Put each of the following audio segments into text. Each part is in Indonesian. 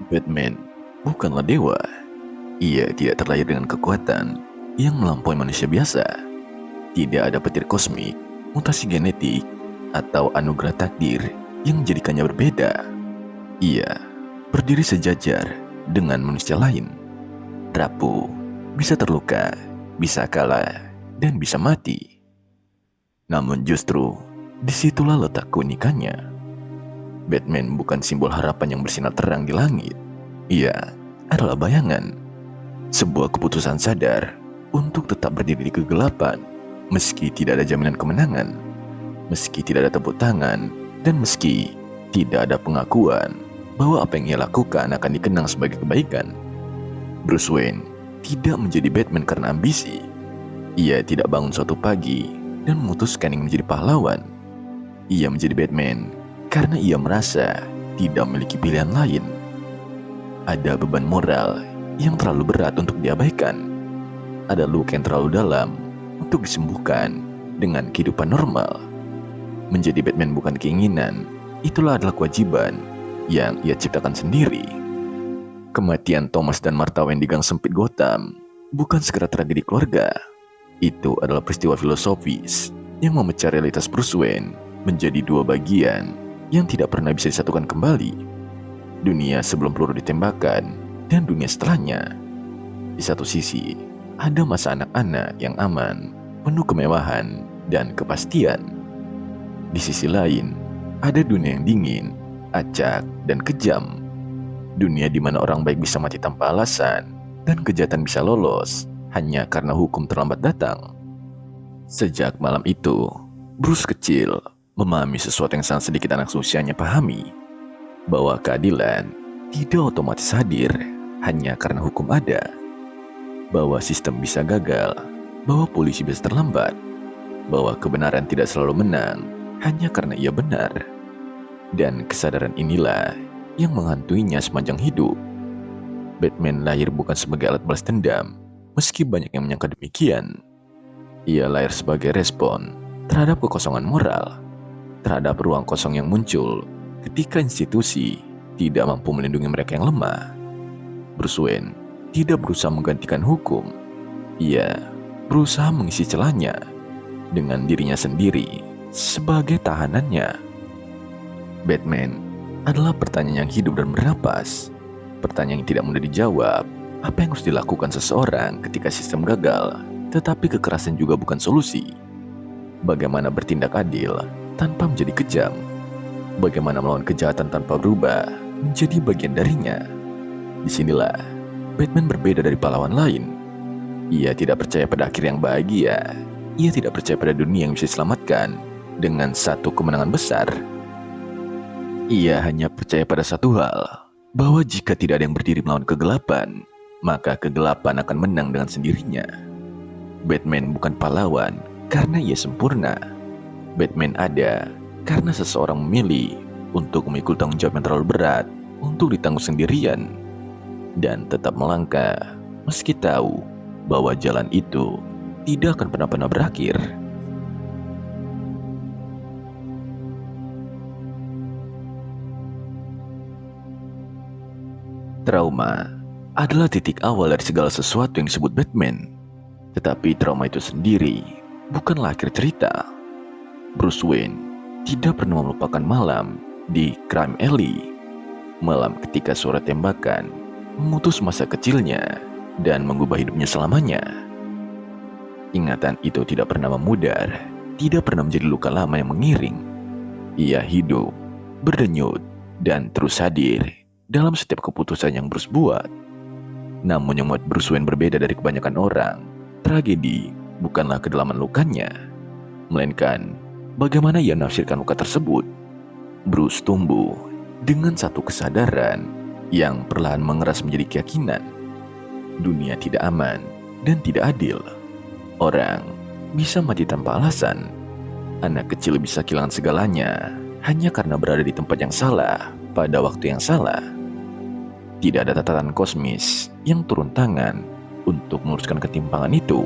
Batman bukanlah dewa. Ia tidak terlahir dengan kekuatan yang melampaui manusia biasa. Tidak ada petir kosmik, mutasi genetik, atau anugerah takdir yang menjadikannya berbeda. Ia berdiri sejajar dengan manusia lain. Rapuh, bisa terluka, bisa kalah, dan bisa mati. Namun justru disitulah letak keunikannya. Batman bukan simbol harapan yang bersinar terang di langit. Ia adalah bayangan, sebuah keputusan sadar untuk tetap berdiri di kegelapan, meski tidak ada jaminan kemenangan, meski tidak ada tepuk tangan, dan meski tidak ada pengakuan bahwa apa yang ia lakukan akan dikenang sebagai kebaikan. Bruce Wayne tidak menjadi Batman karena ambisi. Ia tidak bangun suatu pagi dan memutuskan ingin menjadi pahlawan. Ia menjadi Batman karena ia merasa tidak memiliki pilihan lain. Ada beban moral yang terlalu berat untuk diabaikan. Ada luka yang terlalu dalam untuk disembuhkan dengan kehidupan normal. Menjadi Batman bukan keinginan, itulah adalah kewajiban yang ia ciptakan sendiri. Kematian Thomas dan Martha Wayne di gang sempit Gotham bukan sekedar tragedi keluarga. Itu adalah peristiwa filosofis yang memecah realitas Bruce Wayne menjadi dua bagian yang tidak pernah bisa disatukan kembali. Dunia sebelum peluru ditembakkan dan dunia setelahnya. Di satu sisi, ada masa anak-anak yang aman, penuh kemewahan dan kepastian. Di sisi lain, ada dunia yang dingin, acak, dan kejam. Dunia di mana orang baik bisa mati tanpa alasan dan kejahatan bisa lolos hanya karena hukum terlambat datang. Sejak malam itu, Bruce kecil memahami sesuatu yang sangat sedikit anak seusianya pahami, bahwa keadilan tidak otomatis hadir hanya karena hukum ada, bahwa sistem bisa gagal, bahwa polisi bisa terlambat, bahwa kebenaran tidak selalu menang hanya karena ia benar. Dan kesadaran inilah yang menghantuinya sepanjang hidup. Batman lahir bukan sebagai alat balas dendam, meski banyak yang menyangka demikian. Ia lahir sebagai respon terhadap kekosongan moral, terhadap ruang kosong yang muncul ketika institusi tidak mampu melindungi mereka yang lemah. Bruce Wayne tidak berusaha menggantikan hukum. Ia berusaha mengisi celahnya dengan dirinya sendiri sebagai tahanannya. Batman adalah pertanyaan yang hidup dan bernapas. Pertanyaan yang tidak mudah dijawab. Apa yang harus dilakukan seseorang ketika sistem gagal, tetapi kekerasan juga bukan solusi? Bagaimana bertindak adil tanpa menjadi kejam? Bagaimana melawan kejahatan tanpa berubah menjadi bagian darinya? Disinilah Batman berbeda dari pahlawan lain. Ia tidak percaya pada akhir yang bahagia. Ia tidak percaya pada dunia yang bisa diselamatkan dengan satu kemenangan besar. Ia hanya percaya pada satu hal, bahwa jika tidak ada yang berdiri melawan kegelapan, maka kegelapan akan menang dengan sendirinya. Batman bukan pahlawan karena ia sempurna. Batman ada karena seseorang memilih untuk memikul tanggung jawab yang terlalu berat untuk ditanggung sendirian, dan tetap melangkah meski tahu bahwa jalan itu tidak akan pernah berakhir. Trauma adalah titik awal dari segala sesuatu yang disebut Batman. Tetapi trauma itu sendiri bukanlah akhir cerita. Bruce Wayne tidak pernah melupakan malam di Crime Alley. Malam ketika suara tembakan memutus masa kecilnya dan mengubah hidupnya selamanya. Ingatan itu tidak pernah memudar, tidak pernah menjadi luka lama yang mengiring. Ia hidup, berdenyut, dan terus hadir dalam setiap keputusan yang Bruce buat. Namun yang membuat Bruce Wayne berbeda dari kebanyakan orang, tragedi bukanlah kedalaman lukanya, melainkan bagaimana ia menafsirkan luka tersebut. Bruce tumbuh dengan satu kesadaran yang perlahan mengeras menjadi keyakinan. Dunia tidak aman dan tidak adil. Orang bisa mati tanpa alasan. Anak kecil bisa kehilangan segalanya hanya karena berada di tempat yang salah pada waktu yang salah. Tidak ada tatanan kosmis yang turun tangan untuk meluruskan ketimpangan itu.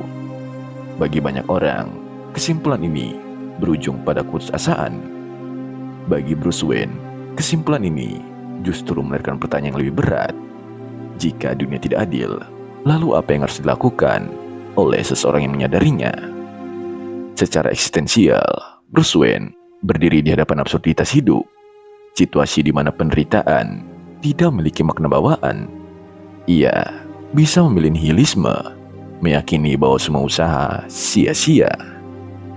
Bagi banyak orang, kesimpulan ini berujung pada keputusasaan. Bagi Bruce Wayne, kesimpulan ini justru melahirkan pertanyaan yang lebih berat. Jika dunia tidak adil, lalu apa yang harus dilakukan oleh seseorang yang menyadarinya? Secara eksistensial, Bruce Wayne berdiri di hadapan absurditas hidup, situasi di mana penderitaan tidak memiliki makna bawaan. Ia bisa memilih nihilisme, meyakini bahwa semua usaha sia-sia.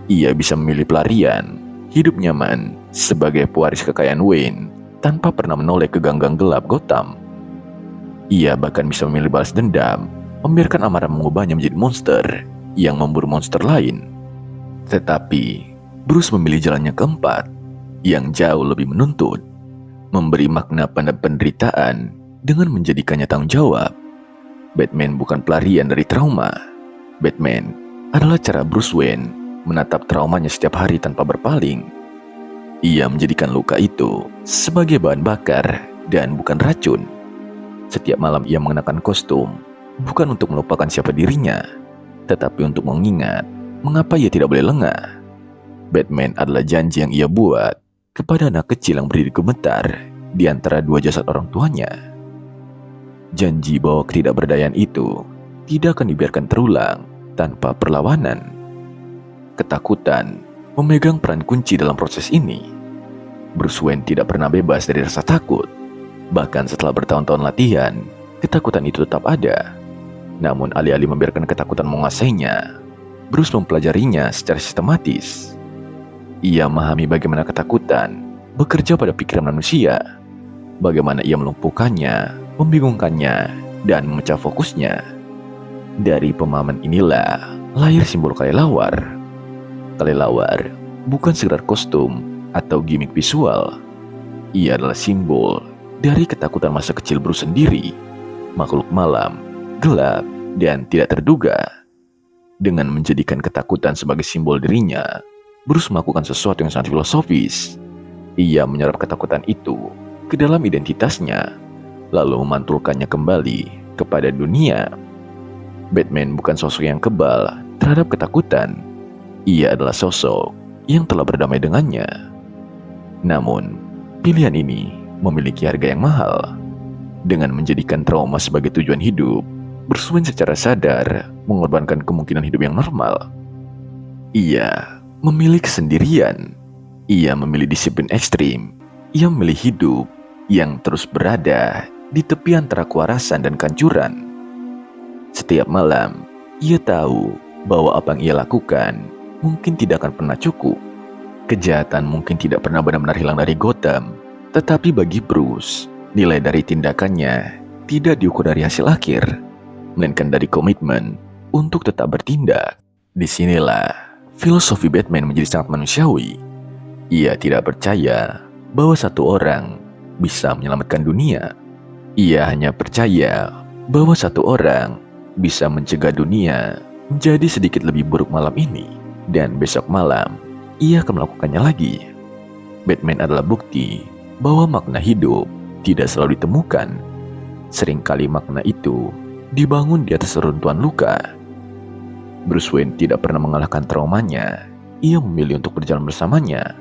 Ia bisa memilih pelarian, hidup nyaman sebagai pewaris kekayaan Wayne tanpa pernah menoleh ke ganggang gelap Gotham. Ia bahkan bisa memilih balas dendam, membiarkan amarah mengubahnya menjadi monster yang memburu monster lain. Tetapi Bruce memilih jalan yang keempat, yang jauh lebih menuntut, memberi makna pada penderitaan dengan menjadikannya tanggung jawab. Batman bukan pelarian dari trauma. Batman adalah cara Bruce Wayne menatap traumanya setiap hari tanpa berpaling. Ia menjadikan luka itu sebagai bahan bakar dan bukan racun. Setiap malam ia mengenakan kostum, bukan untuk melupakan siapa dirinya, tetapi untuk mengingat mengapa ia tidak boleh lengah. Batman adalah janji yang ia buat kepada anak kecil yang berdiri gemetar di antara dua jasad orang tuanya. Janji bahwa ketidakberdayaan itu tidak akan dibiarkan terulang tanpa perlawanan. Ketakutan memegang peran kunci dalam proses ini. Bruce Wayne tidak pernah bebas dari rasa takut. Bahkan setelah bertahun-tahun latihan, ketakutan itu tetap ada. Namun alih-alih membiarkan ketakutan menguasainya, Bruce mempelajarinya secara sistematis. Ia memahami bagaimana ketakutan bekerja pada pikiran manusia, bagaimana ia melumpuhkannya, membingungkannya, dan memecah fokusnya. Dari pemahaman inilah lahir simbol kelelawar. Kelelawar bukan sekedar kostum atau gimmick visual. Ia adalah simbol dari ketakutan masa kecil Bruce sendiri, makhluk malam, gelap, dan tidak terduga. Dengan menjadikan ketakutan sebagai simbol dirinya, Bruce melakukan sesuatu yang sangat filosofis. Ia menyerap ketakutan itu ke dalam identitasnya, lalu memantulkannya kembali kepada dunia. Batman bukan sosok yang kebal terhadap ketakutan. Ia adalah sosok yang telah berdamai dengannya. Namun, pilihan ini memiliki harga yang mahal. Dengan menjadikan trauma sebagai tujuan hidup, Bruce Wayne secara sadar mengorbankan kemungkinan hidup yang normal. Ia memilih kesendirian. Ia memilih disiplin ekstrim. Ia memilih hidup yang terus berada di tepi antara kewarasan dan kehancuran. Setiap malam, ia tahu bahwa apa yang ia lakukan mungkin tidak akan pernah cukup. Kejahatan mungkin tidak pernah benar-benar hilang dari Gotham, tetapi bagi Bruce, nilai dari tindakannya tidak diukur dari hasil akhir, melainkan dari komitmen untuk tetap bertindak. Disinilah filosofi Batman menjadi sangat manusiawi. Ia tidak percaya bahwa satu orang bisa menyelamatkan dunia. Ia hanya percaya bahwa satu orang bisa mencegah dunia menjadi sedikit lebih buruk malam ini, dan besok malam ia akan melakukannya lagi. Batman adalah bukti bahwa makna hidup tidak selalu ditemukan. Seringkali makna itu dibangun di atas reruntuhan luka. Bruce Wayne tidak pernah mengalahkan traumanya. Ia memilih untuk berjalan bersamanya,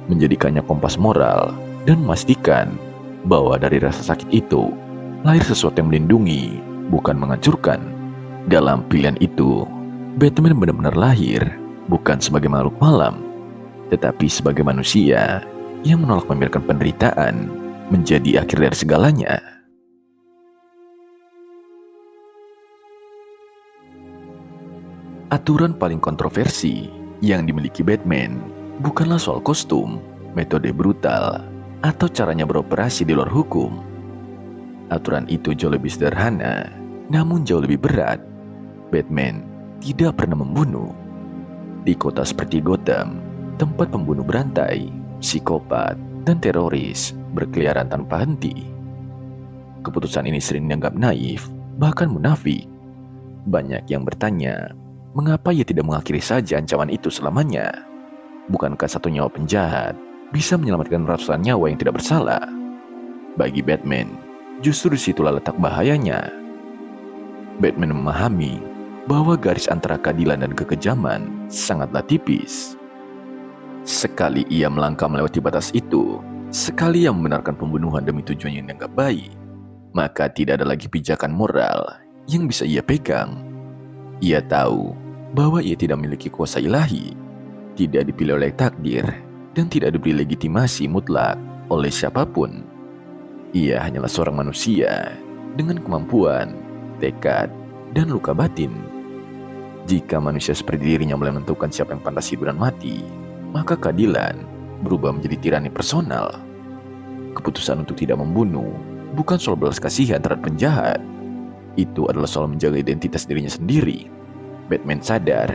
menjadikannya kompas moral, dan memastikan bahwa dari rasa sakit itu lahir sesuatu yang melindungi, bukan menghancurkan. Dalam pilihan itu, Batman benar-benar lahir bukan sebagai makhluk malam, tetapi sebagai manusia yang menolak membiarkan penderitaan menjadi akhir dari segalanya. Aturan paling kontroversi yang dimiliki Batman bukanlah soal kostum, metode brutal, atau caranya beroperasi di luar hukum. Aturan itu jauh lebih sederhana, namun jauh lebih berat. Batman tidak pernah membunuh. Di kota seperti Gotham, tempat pembunuh berantai, psikopat, dan teroris berkeliaran tanpa henti. Keputusan ini sering dianggap naif, bahkan munafik. Banyak yang bertanya, mengapa ia tidak mengakhiri saja ancaman itu selamanya? Bukankah satu nyawa penjahat bisa menyelamatkan ratusan nyawa yang tidak bersalah? Bagi Batman, justru disitulah letak bahayanya. Batman memahami bahwa garis antara keadilan dan kekejaman sangatlah tipis. Sekali ia melangkah melewati batas itu, Sekali ia membenarkan pembunuhan demi tujuan yang dianggap baik, maka tidak ada lagi pijakan moral yang bisa ia pegang. Ia tahu bahwa ia tidak memiliki kuasa ilahi, tidak dipilih oleh takdir, dan tidak diberi legitimasi mutlak oleh siapapun. Ia hanyalah seorang manusia dengan kemampuan, tekad, dan luka batin. Jika manusia seperti dirinya mulai menentukan siapa yang pantas hidup dan mati, maka keadilan berubah menjadi tirani personal. Keputusan untuk tidak membunuh bukan soal belas kasihan terhadap penjahat. Itu adalah soal menjaga identitas dirinya sendiri. Batman sadar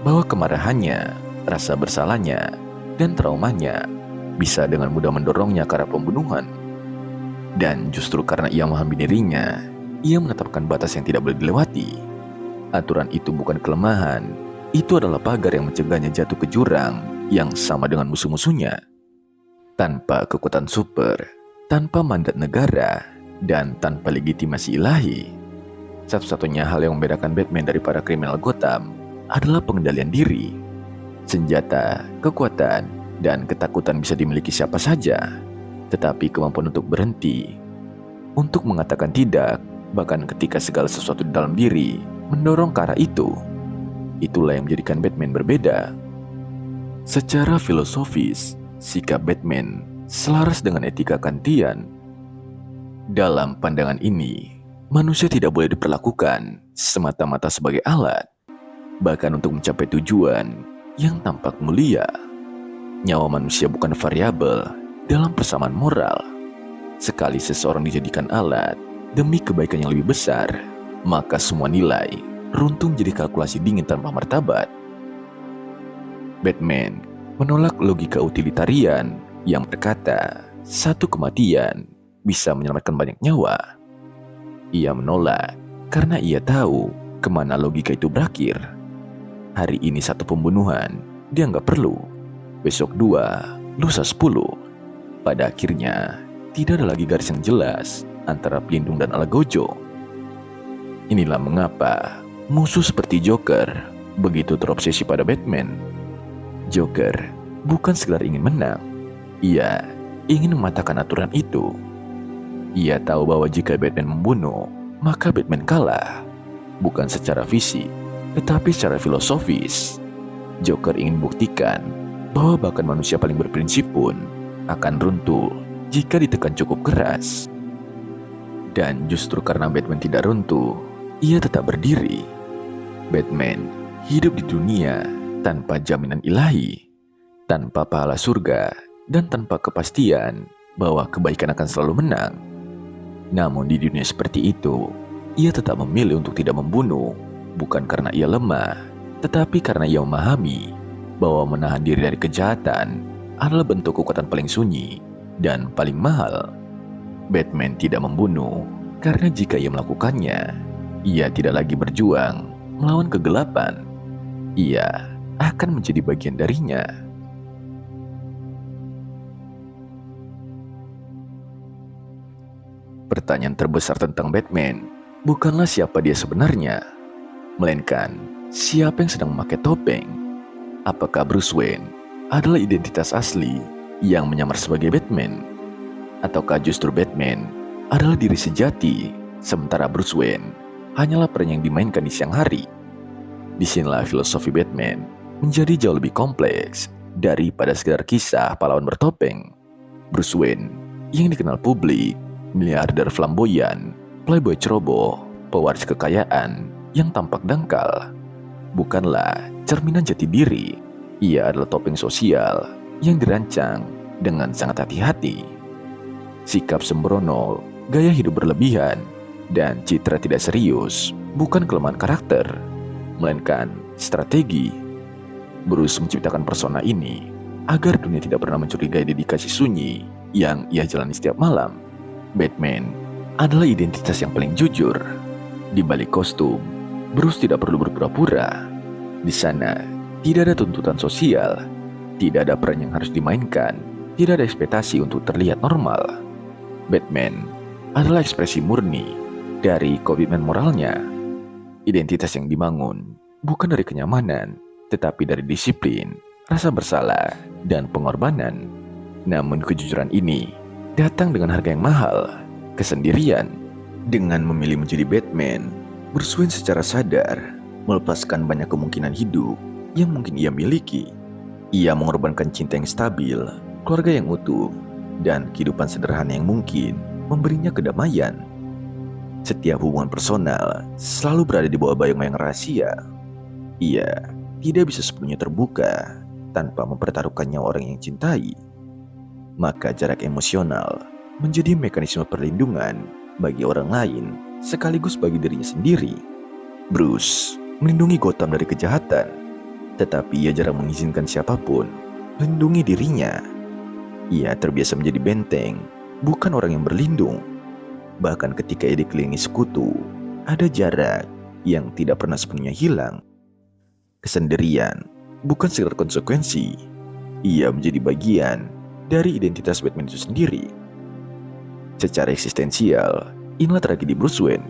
bahwa kemarahannya, rasa bersalahnya, dan traumanya bisa dengan mudah mendorongnya ke arah pembunuhan. Dan justru karena ia memahami dirinya, ia menetapkan batas yang tidak boleh dilewati. Aturan itu bukan kelemahan, itu adalah pagar yang mencegahnya jatuh ke jurang yang sama dengan musuh-musuhnya. Tanpa kekuatan super, tanpa mandat negara, dan tanpa legitimasi ilahi, satu-satunya hal yang membedakan Batman dari para kriminal Gotham adalah pengendalian diri. Senjata, kekuatan, dan ketakutan bisa dimiliki siapa saja, tetapi kemampuan untuk berhenti, untuk mengatakan tidak, bahkan ketika segala sesuatu di dalam diri mendorong ke arah itu, itulah yang menjadikan Batman berbeda. Secara filosofis, sikap Batman selaras dengan etika Kantian. Dalam pandangan ini, manusia tidak boleh diperlakukan semata-mata sebagai alat, bahkan untuk mencapai tujuan yang tampak mulia. Nyawa manusia bukan variabel dalam persamaan moral. Sekali seseorang dijadikan alat demi kebaikan yang lebih besar, maka semua nilai runtuh jadi kalkulasi dingin tanpa martabat. Batman menolak logika utilitarian yang berkata satu kematian bisa menyelamatkan banyak nyawa. Ia menolak karena ia tahu kemana logika itu berakhir. Hari ini satu pembunuhan dianggap perlu, besok 2, lusa 10. Pada akhirnya tidak ada lagi garis yang jelas antara pelindung dan algojo. Inilah mengapa musuh seperti Joker begitu terobsesi pada Batman. Joker bukan sekedar ingin menang, ia ingin mematahkan aturan itu. Ia tahu bahwa jika Batman membunuh, maka Batman kalah, bukan secara fisik, tetapi secara filosofis. Joker ingin buktikan bahwa bahkan manusia paling berprinsip pun akan runtuh jika ditekan cukup keras. Dan justru karena Batman tidak runtuh, ia tetap berdiri. Batman hidup di dunia tanpa jaminan ilahi, tanpa pahala surga, dan tanpa kepastian bahwa kebaikan akan selalu menang. Namun di dunia seperti itu, ia tetap memilih untuk tidak membunuh, bukan karena ia lemah, tetapi karena ia memahami bahwa menahan diri dari kejahatan adalah bentuk kekuatan paling sunyi dan paling mahal. Batman tidak membunuh karena jika ia melakukannya, ia tidak lagi berjuang melawan kegelapan. Ia akan menjadi bagian darinya. Pertanyaan terbesar tentang Batman bukanlah siapa dia sebenarnya, melainkan siapa yang sedang memakai topeng. Apakah Bruce Wayne adalah identitas asli yang menyamar sebagai Batman? Ataukah justru Batman adalah diri sejati, sementara Bruce Wayne hanyalah peran yang dimainkan di siang hari? Disinilah filosofi Batman menjadi jauh lebih kompleks daripada sekedar kisah pahlawan bertopeng. Bruce Wayne yang dikenal publik, miliarder flamboyan, playboy ceroboh, pewaris kekayaan yang tampak dangkal, bukanlah cerminan jati diri. Ia adalah topeng sosial yang dirancang dengan sangat hati-hati. Sikap sembrono, gaya hidup berlebihan, dan citra tidak serius bukan kelemahan karakter, melainkan strategi. Bruce menciptakan persona ini agar dunia tidak pernah mencurigai dedikasi sunyi yang ia jalani setiap malam. Batman adalah identitas yang paling jujur. Di balik kostum, Bruce tidak perlu berpura-pura. Di sana, tidak ada tuntutan sosial, tidak ada peran yang harus dimainkan, tidak ada ekspektasi untuk terlihat normal. Batman adalah ekspresi murni dari komitmen moralnya. Identitas yang dibangun bukan dari kenyamanan, tetapi dari disiplin, rasa bersalah, dan pengorbanan. Namun kejujuran ini datang dengan harga yang mahal, kesendirian. Dengan memilih menjadi Batman, Bruce Wayne secara sadar melepaskan banyak kemungkinan hidup yang mungkin ia miliki. Ia mengorbankan cinta yang stabil, keluarga yang utuh, dan kehidupan sederhana yang mungkin memberinya kedamaian. Setiap hubungan personal selalu berada di bawah bayang-bayang rahasia. Ia tidak bisa sepenuhnya terbuka tanpa mempertaruhkan nyawa orang yang cintai. Maka jarak emosional menjadi mekanisme perlindungan bagi orang lain sekaligus bagi dirinya sendiri. Bruce melindungi Gotham dari kejahatan, tetapi ia jarang mengizinkan siapapun melindungi dirinya. Ia terbiasa menjadi benteng, bukan orang yang berlindung. Bahkan ketika ia dikelilingi sekutu, ada jarak yang tidak pernah sepenuhnya hilang. Kesendirian bukan sekedar konsekuensi, ia menjadi bagian dari identitas Batman itu sendiri. Secara eksistensial, inilah tragedi Bruce Wayne.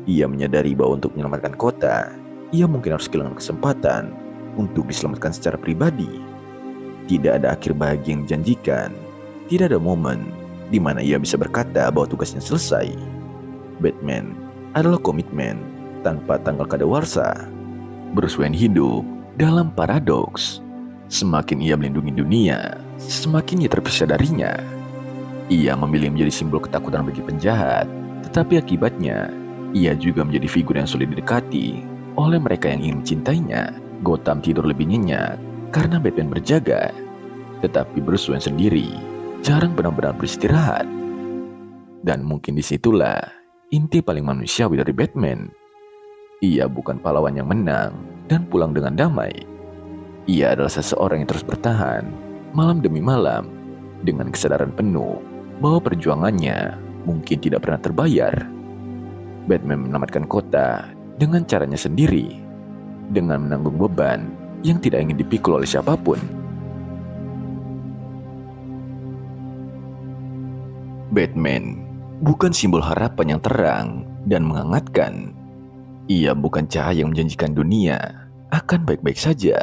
Ia menyadari bahwa untuk menyelamatkan kota, ia mungkin harus kehilangan kesempatan untuk diselamatkan secara pribadi. Tidak ada akhir bahagia yang dijanjikan, tidak ada momen di mana ia bisa berkata bahwa tugasnya selesai. Batman adalah komitmen tanpa tanggal kadaluarsa. Bruce Wayne hidup dalam paradoks. Semakin ia melindungi dunia, semakin ia terpisah darinya. Ia memilih menjadi simbol ketakutan bagi penjahat, tetapi akibatnya, ia juga menjadi figur yang sulit didekati oleh mereka yang ingin mencintainya. Gotham tidur lebih nyenyak karena Batman berjaga, tetapi Bruce Wayne sendiri jarang benar-benar beristirahat. Dan mungkin disitulah inti paling manusiawi dari Batman. Ia bukan pahlawan yang menang dan pulang dengan damai. Ia adalah seseorang yang terus bertahan malam demi malam dengan kesadaran penuh bahwa perjuangannya mungkin tidak pernah terbayar. Batman menyelamatkan kota dengan caranya sendiri, dengan menanggung beban yang tidak ingin dipikul oleh siapapun. Batman bukan simbol harapan yang terang dan menghangatkan. Ia bukan cahaya yang menjanjikan dunia akan baik-baik saja.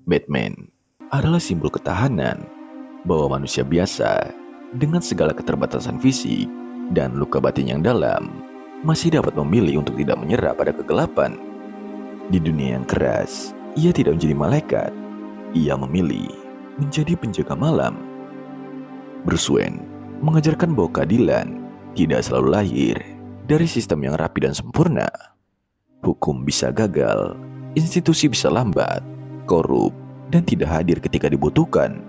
Batman adalah simbol ketahanan bahwa manusia biasa dengan segala keterbatasan fisik dan luka batin yang dalam masih dapat memilih untuk tidak menyerah pada kegelapan. Di dunia yang keras, ia tidak menjadi malaikat. Ia memilih menjadi penjaga malam. Bruce Wayne mengajarkan bahwa keadilan tidak selalu lahir dari sistem yang rapi dan sempurna. Hukum bisa gagal, institusi bisa lambat, korup, dan tidak hadir ketika dibutuhkan.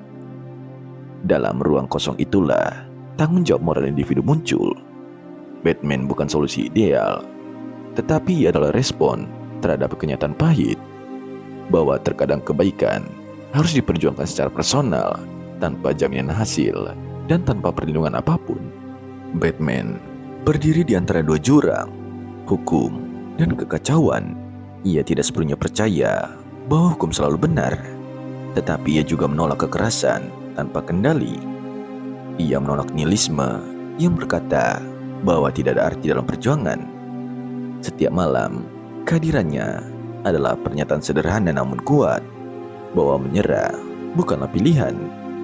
Dalam ruang kosong itulah tanggung jawab moral individu muncul. Batman bukan solusi ideal, tetapi ia adalah respon terhadap kenyataan pahit bahwa terkadang kebaikan harus diperjuangkan secara personal tanpa jaminan hasil dan tanpa perlindungan apapun. Batman berdiri di antara dua jurang, hukum dan kekacauan. Ia tidak sepenuhnya percaya bahwa hukum selalu benar, tetapi ia juga menolak kekerasan tanpa kendali. Ia menolak nihilisme yang berkata bahwa tidak ada arti dalam perjuangan. Setiap malam, kehadirannya adalah pernyataan sederhana namun kuat bahwa menyerah bukanlah pilihan.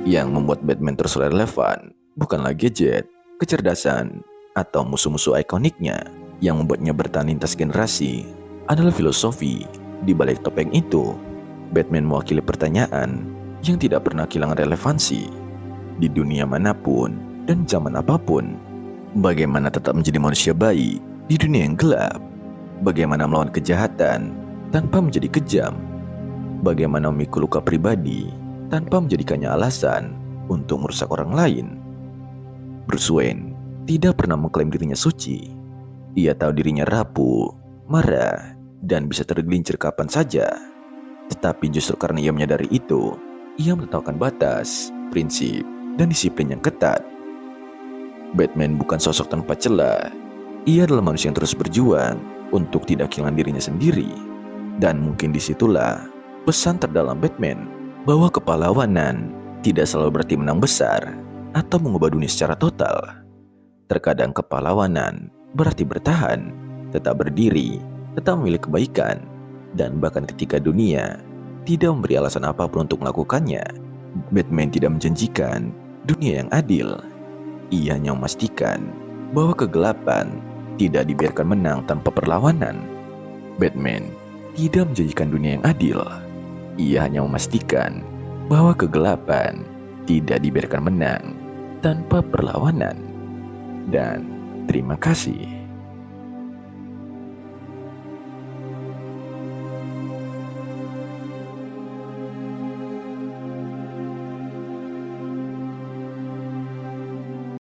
Yang membuat Batman terus relevan bukanlah gadget, kecerdasan, atau musuh-musuh ikoniknya. Yang membuatnya bertahan lintas generasi adalah filosofi di balik topeng itu. Batman mewakili pertanyaan yang tidak pernah kehilangan relevansi di dunia manapun dan zaman apapun. Bagaimana tetap menjadi manusia baik di dunia yang gelap? Bagaimana melawan kejahatan tanpa menjadi kejam? Bagaimana memikul luka pribadi tanpa menjadikannya alasan untuk merusak orang lain? Bruce Wayne tidak pernah mengklaim dirinya suci. Ia tahu dirinya rapuh, marah, dan bisa tergelincir kapan saja. Tetapi justru karena ia menyadari itu, ia menetapkan batas, prinsip, dan disiplin yang ketat. Batman bukan sosok tanpa celah. Ia adalah manusia yang terus berjuang untuk tidak kehilangan dirinya sendiri. Dan mungkin disitulah pesan terdalam Batman, bahwa kepahlawanan tidak selalu berarti menang besar atau mengubah dunia secara total. Terkadang kepahlawanan berarti bertahan, tetap berdiri, tetap memilih kebaikan, dan bahkan ketika dunia tidak memberi alasan apapun untuk melakukannya. Batman tidak menjanjikan dunia yang adil. Ia hanya memastikan bahwa kegelapan tidak dibiarkan menang tanpa perlawanan. Batman tidak menjanjikan dunia yang adil. Ia hanya memastikan bahwa kegelapan tidak dibiarkan menang tanpa perlawanan. Dan terima kasih.